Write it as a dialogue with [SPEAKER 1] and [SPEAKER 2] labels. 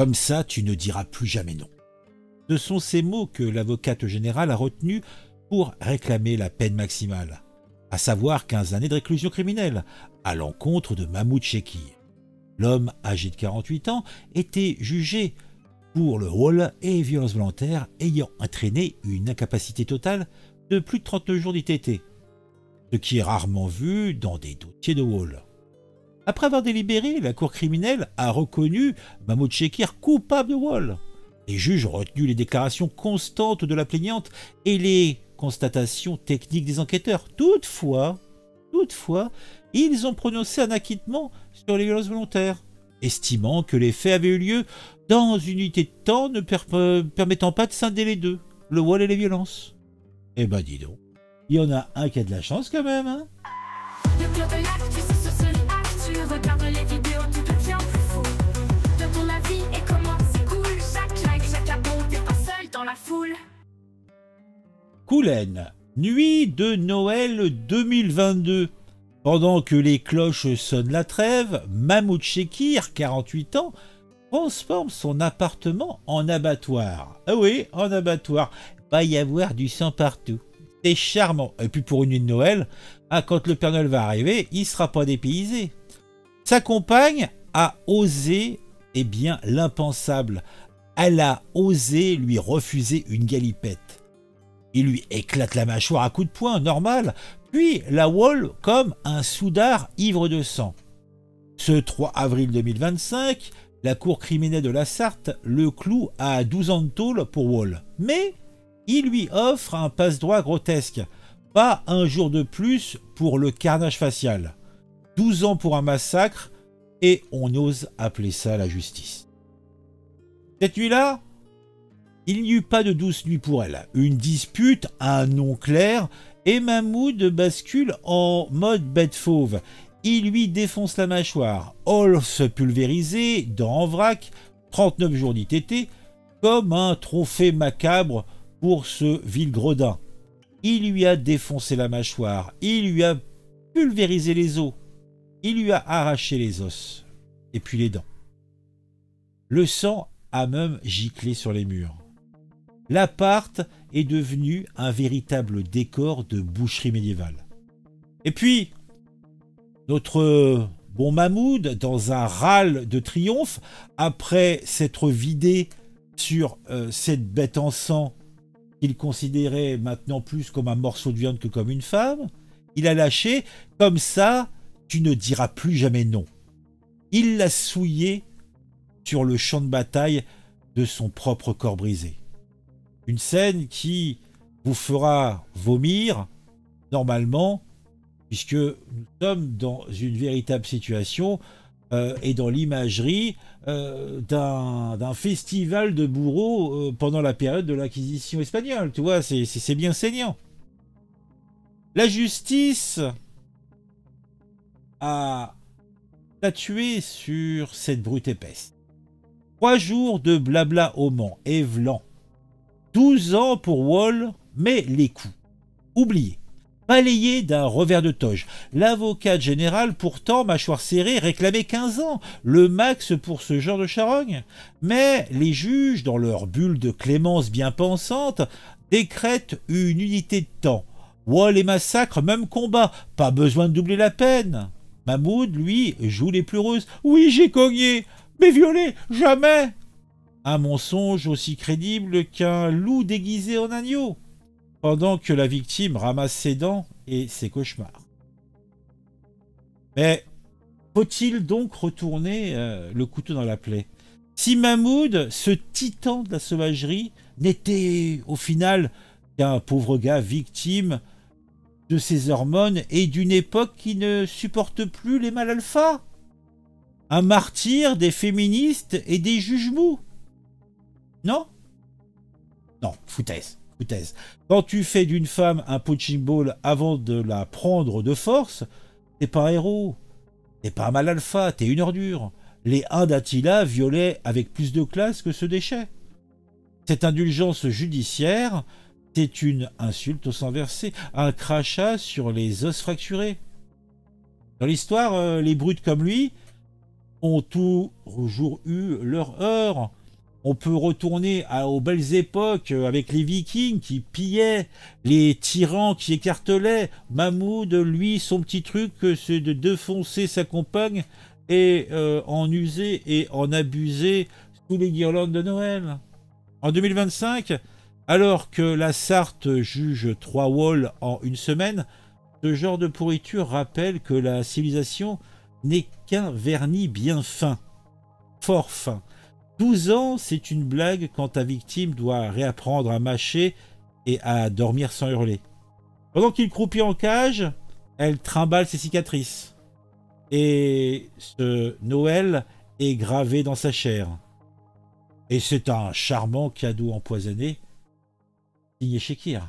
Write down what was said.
[SPEAKER 1] Comme ça, tu ne diras plus jamais non. Ce sont ces mots que l'avocate générale a retenus pour réclamer la peine maximale, à savoir 15 années de réclusion criminelle, à l'encontre de Mahmoud Shekir. L'homme, âgé de 48 ans, était jugé pour le vol et violence volontaire ayant entraîné une incapacité totale de plus de 39 jours d'ITT, ce qui est rarement vu dans des dossiers de vol. Après avoir délibéré, la cour criminelle a reconnu Mahmoud Shekir coupable de vol. Les juges ont retenu les déclarations constantes de la plaignante et les constatations techniques des enquêteurs. Toutefois, ils ont prononcé un acquittement sur les violences volontaires, estimant que les faits avaient eu lieu dans une unité de temps ne permettant pas de scinder les deux, le vol et les violences. Eh ben dis donc, il y en a un qui a de la chance quand même, hein.
[SPEAKER 2] Le club est là, tu sais sur tu regardes les vidéos, tu deviens fou de ton avis et comment c'est cool. Chaque like, chaque abon, t'es pas seul dans la foule.
[SPEAKER 1] Koulen, nuit de Noël 2022. Pendant que les cloches sonnent la trêve, Mahmoud Shekir, 48 ans, transforme son appartement en abattoir. Ah oui, en abattoir. Va y avoir du sang partout. C'est charmant. Et puis pour une nuit de Noël, quand le Père Noël va arriver, il ne sera pas dépaysé. Sa compagne a osé, l'impensable. Elle a osé lui refuser une galipette. Il lui éclate la mâchoire à coups de poing, normal, puis la wall comme un soudard ivre de sang. Ce 3 avril 2025, la cour criminelle de la Sarthe le cloue à 12 ans de tôle pour wall. Mais il lui offre un passe-droit grotesque. Pas un jour de plus pour le carnage facial. 12 ans pour un massacre, et on ose appeler ça la justice. Cette nuit-là, il n'y eut pas de douce nuit pour elle. Une dispute, un nom clair, et Mahmoud bascule en mode bête fauve. Il lui défonce la mâchoire. Os pulvérisé, dents en vrac, 39 jours d'ITT, comme un trophée macabre pour ce vil gredin. Il lui a défoncé la mâchoire, il lui a pulvérisé les os, il lui a arraché les os, et puis les dents. Le sang a même giclé sur les murs. L'appart est devenu un véritable décor de boucherie médiévale. Et puis, notre bon Mahmoud, dans un râle de triomphe, après s'être vidé sur cette bête en sang qu'il considérait maintenant plus comme un morceau de viande que comme une femme, il a lâché « Comme ça, tu ne diras plus jamais non ». Il l'a souillé sur le champ de bataille de son propre corps brisé. Une scène qui vous fera vomir, normalement, puisque nous sommes dans une véritable situation et dans l'imagerie d'un festival de bourreaux pendant la période de l'Inquisition espagnole. Tu vois, c'est bien saignant. La justice a statué sur cette brute épaisse. 3 jours de blabla au Mans, Evlan. 12 ans pour Wall, mais les coups. Oubliés. Balayé d'un revers de toge. L'avocate générale, pourtant, mâchoire serrée, réclamait 15 ans, le max pour ce genre de charogne. Mais les juges, dans leur bulle de clémence bien pensante, décrètent une unité de temps. Wall et massacre, même combat, pas besoin de doubler la peine. Mahmoud, lui, joue les pleureuses. Oui, j'ai cogné, mais violé, jamais. Un mensonge aussi crédible qu'un loup déguisé en agneau, pendant que la victime ramasse ses dents et ses cauchemars. Mais faut-il donc retourner le couteau dans la plaie? Si Mahmoud, ce titan de la sauvagerie, n'était au final qu'un pauvre gars victime de ses hormones et d'une époque qui ne supporte plus les mâles alpha, un martyr des féministes et des juges mous. Non? Non, foutaise. Quand tu fais d'une femme un punching ball avant de la prendre de force, t'es pas un héros, t'es pas un mal alpha, t'es une ordure. Les uns d'Attila violaient avec plus de classe que ce déchet. Cette indulgence judiciaire, c'est une insulte au sang versé, un crachat sur les os fracturés. Dans l'histoire, les brutes comme lui, ont toujours eu leur heure. On peut retourner aux belles époques avec les Vikings qui pillaient, les tyrans qui écartelaient. Mahmoud, lui, son petit truc, c'est de défoncer sa compagne et en user et en abuser sous les guirlandes de Noël. En 2025, alors que la Sarthe juge 3 walls en une semaine, ce genre de pourriture rappelle que la civilisation n'est qu'un vernis bien fin, fort fin. 12 ans, c'est une blague quand ta victime doit réapprendre à mâcher et à dormir sans hurler. Pendant qu'il croupit en cage, elle trimballe ses cicatrices. Et ce Noël est gravé dans sa chair. Et c'est un charmant cadeau empoisonné signé Shekir.